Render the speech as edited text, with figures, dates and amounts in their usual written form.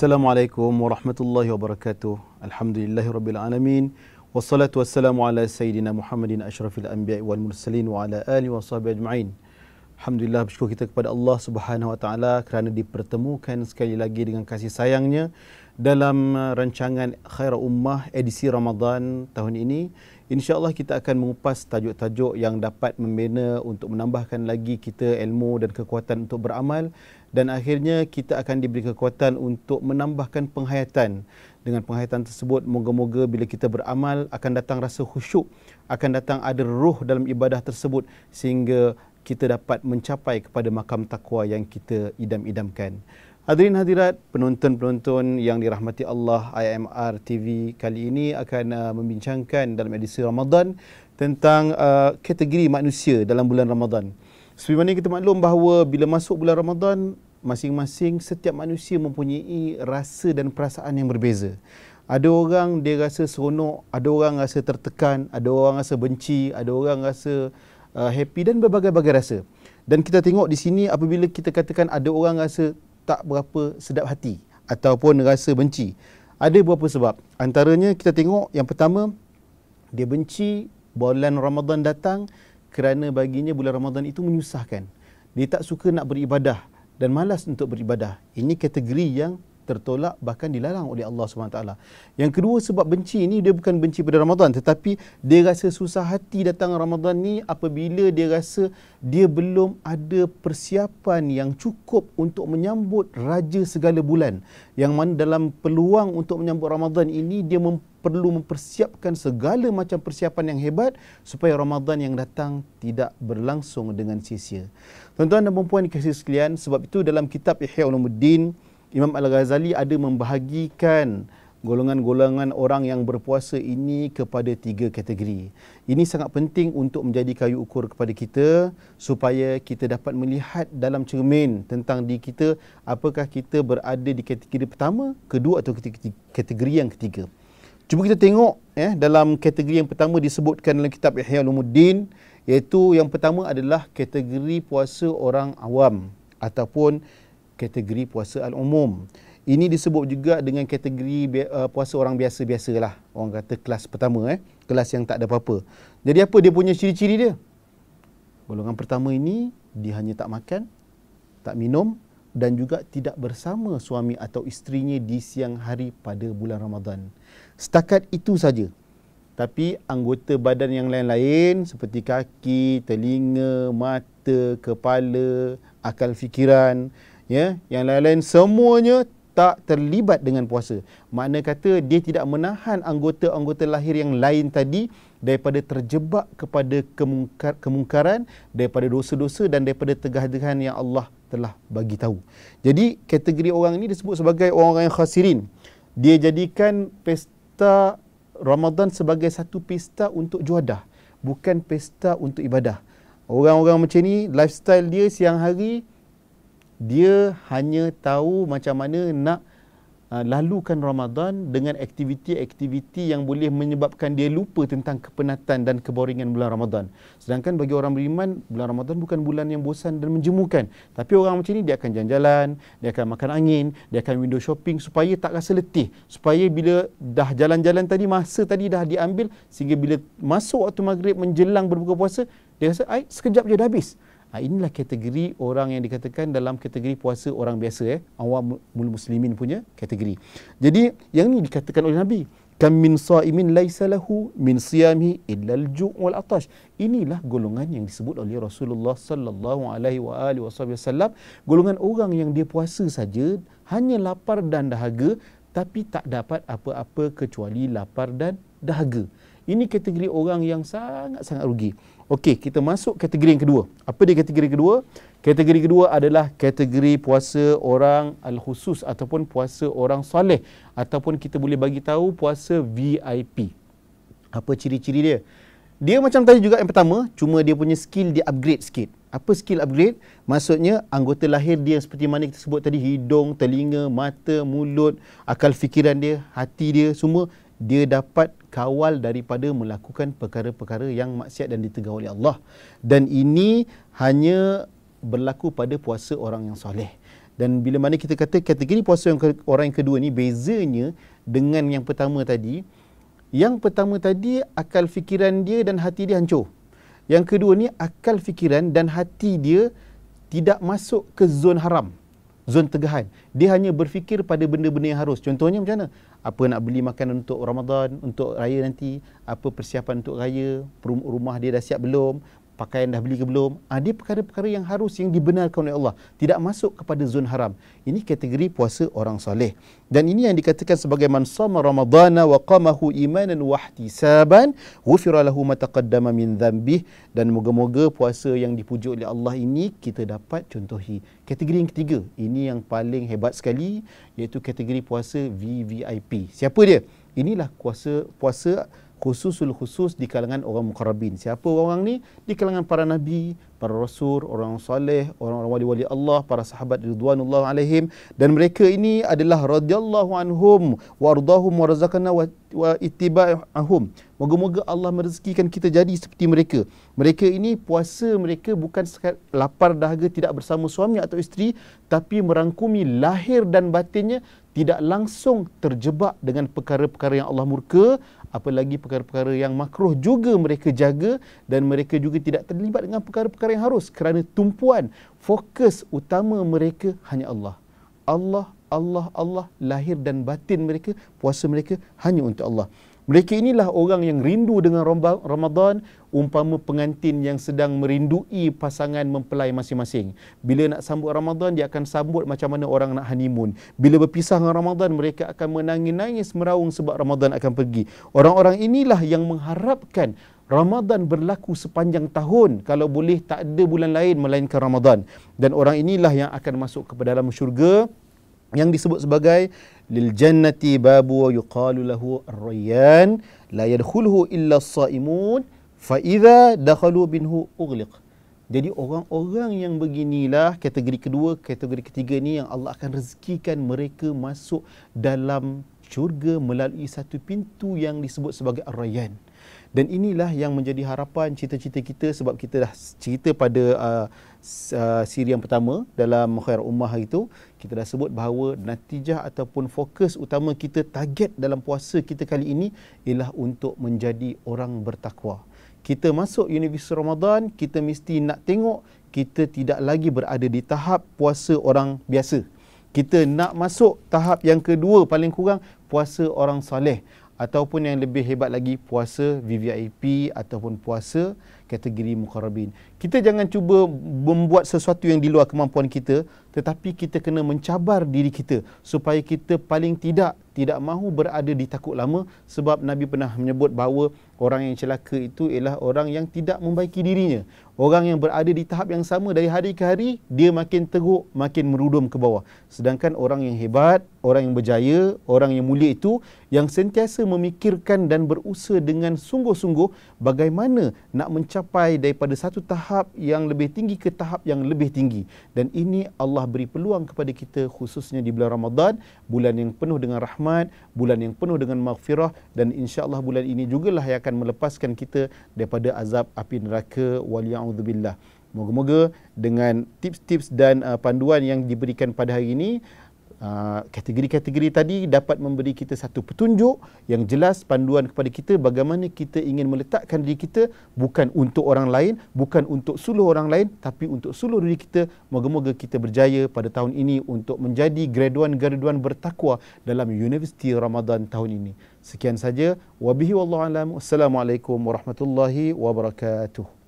Assalamualaikum warahmatullahi wabarakatuh. Alhamdulillahirabbil alamin. Wassalatu wassalamu ala sayyidina Muhammadin asyrafil anbiya'i wal mursalin wa ala alihi washabihi ajma'in. Alhamdulillah, bersyukur kita kepada Allah Subhanahu wa taala kerana dipertemukan sekali lagi dengan kasih sayangnya dalam rancangan Khairul Ummah edisi Ramadan tahun ini. InsyaAllah kita akan mengupas tajuk-tajuk yang dapat membina untuk menambahkan lagi kita ilmu dan kekuatan untuk beramal, dan akhirnya kita akan diberi kekuatan untuk menambahkan penghayatan. Dengan penghayatan tersebut, moga-moga bila kita beramal akan datang rasa khusyuk, akan datang ada ruh dalam ibadah tersebut sehingga kita dapat mencapai kepada makam takwa yang kita idam-idamkan. Hadirin hadirat, penonton-penonton yang dirahmati Allah, IMR TV kali ini akan membincangkan dalam edisi Ramadan tentang kategori manusia dalam bulan Ramadan. Seperti mana kita maklum bahawa bila masuk bulan Ramadan, masing-masing setiap manusia mempunyai rasa dan perasaan yang berbeza. Ada orang dia rasa seronok, ada orang rasa tertekan, ada orang rasa benci, ada orang rasa happy dan berbagai-bagai rasa. Dan kita tengok di sini apabila kita katakan ada orang rasa tak berapa sedap hati ataupun rasa benci, ada beberapa sebab. Antaranya kita tengok yang pertama, dia benci bulan Ramadan datang kerana baginya bulan Ramadan itu menyusahkan. Dia tak suka nak beribadah dan malas untuk beribadah. Ini kategori yang tertolak, bahkan dilarang oleh Allah SWT. Yang kedua, sebab benci ini dia bukan benci pada Ramadan, tetapi dia rasa susah hati datang Ramadan ni apabila dia rasa dia belum ada persiapan yang cukup untuk menyambut Raja segala bulan, yang mana dalam peluang untuk menyambut Ramadan ini dia perlu mempersiapkan segala macam persiapan yang hebat supaya Ramadan yang datang tidak berlangsung dengan sia-sia. Tuan-tuan dan puan-puan dikasihi sekalian, sebab itu dalam kitab Ihya Ulumuddin, Imam Al-Ghazali ada membahagikan golongan-golongan orang yang berpuasa ini kepada 3 kategori. Ini sangat penting untuk menjadi kayu ukur kepada kita supaya kita dapat melihat dalam cermin tentang diri kita, apakah kita berada di kategori pertama, kedua atau kategori yang ketiga. Cuba kita tengok dalam kategori yang pertama disebutkan dalam kitab Ihya Ulumuddin, iaitu yang pertama adalah kategori puasa orang awam ataupun kategori puasa al-umum. Ini disebut juga dengan kategori puasa orang biasa-biasa lah. Orang kata kelas pertama, kelas yang tak ada apa-apa. Jadi apa dia punya ciri-ciri dia? Golongan pertama ini, dia hanya tak makan, tak minum dan juga tidak bersama suami atau isterinya di siang hari pada bulan Ramadan. Setakat itu saja. Tapi anggota badan yang lain-lain seperti kaki, telinga, mata, kepala, akal fikiran, yang lain-lain semuanya tak terlibat dengan puasa. Makna kata dia tidak menahan anggota-anggota lahir yang lain tadi daripada terjebak kepada kemungkaran, daripada dosa-dosa dan daripada tegahan yang Allah telah bagi tahu. Jadi kategori orang ini disebut sebagai orang-orang yang khasirin. Dia jadikan pesta Ramadan sebagai satu pesta untuk juadah, bukan pesta untuk ibadah. Orang-orang macam ni, lifestyle dia siang hari, dia hanya tahu macam mana nak lalukan Ramadan dengan aktiviti-aktiviti yang boleh menyebabkan dia lupa tentang kepenatan dan keboringan bulan Ramadan. Sedangkan bagi orang beriman, bulan Ramadan bukan bulan yang bosan dan menjemukan. Tapi orang macam ni dia akan jalan-jalan, dia akan makan angin, dia akan window shopping supaya tak rasa letih. Supaya bila dah jalan-jalan tadi, masa tadi dah diambil, sehingga bila masuk waktu maghrib menjelang berbuka puasa, dia rasa sekejap je dah habis. Inilah kategori orang yang dikatakan dalam kategori puasa orang biasa, awam muslimin punya kategori. Jadi yang ini dikatakan oleh Nabi, kam min saimin laisa lahu min siyamihi illa al-ju' wal atash. Inilah golongan yang disebut oleh Rasulullah sallallahu alaihi wasallam, golongan orang yang dia puasa saja hanya lapar dan dahaga, tapi tak dapat apa-apa kecuali lapar dan dahaga. Ini kategori orang yang sangat-sangat rugi. Okey, kita masuk kategori yang kedua. Apa dia kategori kedua? Kategori kedua adalah kategori puasa orang al-khusus ataupun puasa orang soleh, ataupun kita boleh bagi tahu puasa VIP. Apa ciri-ciri dia? Dia macam tadi juga yang pertama, cuma dia punya skill dia upgrade sikit. Apa skill upgrade? Maksudnya anggota lahir dia seperti mana kita sebut tadi, hidung, telinga, mata, mulut, akal fikiran dia, hati dia, semua dia dapat kawal daripada melakukan perkara-perkara yang maksiat dan ditegah oleh Allah. Dan ini hanya berlaku pada puasa orang yang soleh. Dan bila mana kita kata kategori puasa orang yang kedua ni bezanya dengan yang pertama tadi. Yang pertama tadi akal fikiran dia dan hati dia hancur. Yang kedua ni akal fikiran dan hati dia tidak masuk ke zon haram, zon tegahan. Dia hanya berfikir pada benda-benda yang harus. Contohnya macam mana? Apa nak beli makanan untuk Ramadan, untuk raya nanti, apa persiapan untuk raya, rumah dia dah siap belum, pakaian dah beli ke belum. Dia perkara-perkara yang harus, yang dibenarkan oleh Allah, tidak masuk kepada zon haram. Ini kategori puasa orang soleh. Dan ini yang dikatakan sebagai man shama ramadhana wa qamahu imanan wa ihtisaban ghufira lahu ma taqaddama min dhanbih. Dan moga-moga puasa yang dipuji oleh Allah ini kita dapat contohi. Kategori yang ketiga, ini yang paling hebat sekali, iaitu kategori puasa VVIP. Siapa dia? Inilah puasa khususul khusus di kalangan orang muqarrabin. Siapa orang ni? Di kalangan para nabi, para rasul, orang soleh, orang-orang wali-wali Allah, para sahabat ridwanullah alaihim. Dan mereka ini adalah radhiyallahu anhum wa ardahum wa razaqana wa ittiba'ahum. Moga-moga Allah merezekikan kita jadi seperti mereka. Mereka ini puasa mereka bukan sekadar lapar dahaga tidak bersama suami atau isteri, tapi merangkumi lahir dan batinnya, tidak langsung terjebak dengan perkara-perkara yang Allah murka, apalagi perkara-perkara yang makruh juga mereka jaga, dan mereka juga tidak terlibat dengan perkara-perkara yang harus, kerana tumpuan fokus utama mereka hanya Allah. Allah, lahir dan batin mereka, puasa mereka hanya untuk Allah. Mereka inilah orang yang rindu dengan Ramadan, umpama pengantin yang sedang merindui pasangan mempelai masing-masing. Bila nak sambut Ramadan, dia akan sambut macam mana orang nak honeymoon. Bila berpisah dengan Ramadan, mereka akan menangis-nangis meraung sebab Ramadan akan pergi. Orang-orang inilah yang mengharapkan Ramadan berlaku sepanjang tahun, kalau boleh tak ada bulan lain melainkan Ramadan. Dan orang inilah yang akan masuk ke dalam syurga, yang disebut sebagai lil jannati babu wa yuqalu lahu ar-rayyan la yadkhuluhu illa as-saimun fa idza dakhalu minhu ughliq. Jadi orang-orang yang beginilah kategori kedua, kategori ketiga ni yang Allah akan rezekikan mereka masuk dalam syurga melalui satu pintu yang disebut sebagai ar-rayyan. Dan inilah yang menjadi harapan, cita-cita kita, sebab kita dah cerita pada siri yang pertama dalam Khair Ummah itu, kita dah sebut bahawa natijah ataupun fokus utama kita, target dalam puasa kita kali ini ialah untuk menjadi orang bertakwa. Kita masuk Universiti Ramadan, kita mesti nak tengok kita tidak lagi berada di tahap puasa orang biasa. Kita nak masuk tahap yang kedua, paling kurang puasa orang soleh, ataupun yang lebih hebat lagi puasa VVIP ataupun puasa kategori muqarrabin. Kita jangan cuba membuat sesuatu yang di luar kemampuan kita, tetapi kita kena mencabar diri kita supaya kita paling tidak mahu berada di takut lama, sebab Nabi pernah menyebut bahawa orang yang celaka itu ialah orang yang tidak membaiki dirinya. Orang yang berada di tahap yang sama dari hari ke hari, dia makin teruk, makin merudum ke bawah. Sedangkan orang yang hebat, orang yang berjaya, orang yang mulia itu yang sentiasa memikirkan dan berusaha dengan sungguh-sungguh bagaimana nak mencapai daripada satu tahap yang lebih tinggi ke tahap yang lebih tinggi. Dan ini Allah beri peluang kepada kita, khususnya di bulan Ramadan, bulan yang penuh dengan rahmat, bulan yang penuh dengan maghfirah, dan insya-Allah bulan ini jugalah yang akan melepaskan kita daripada azab api neraka, waliya'udzubillah. Moga-moga dengan tips-tips dan panduan yang diberikan pada hari ini, kategori-kategori tadi dapat memberi kita satu petunjuk yang jelas, panduan kepada kita bagaimana kita ingin meletakkan diri kita bukan untuk orang lain, bukan untuk suluh orang lain, tapi untuk suluh diri kita. Moga-moga kita berjaya pada tahun ini untuk menjadi graduan-graduan bertakwa dalam Universiti Ramadan tahun ini. Sekian saja. Wabihi wallahu alam. Wassalamualaikum warahmatullahi wabarakatuh.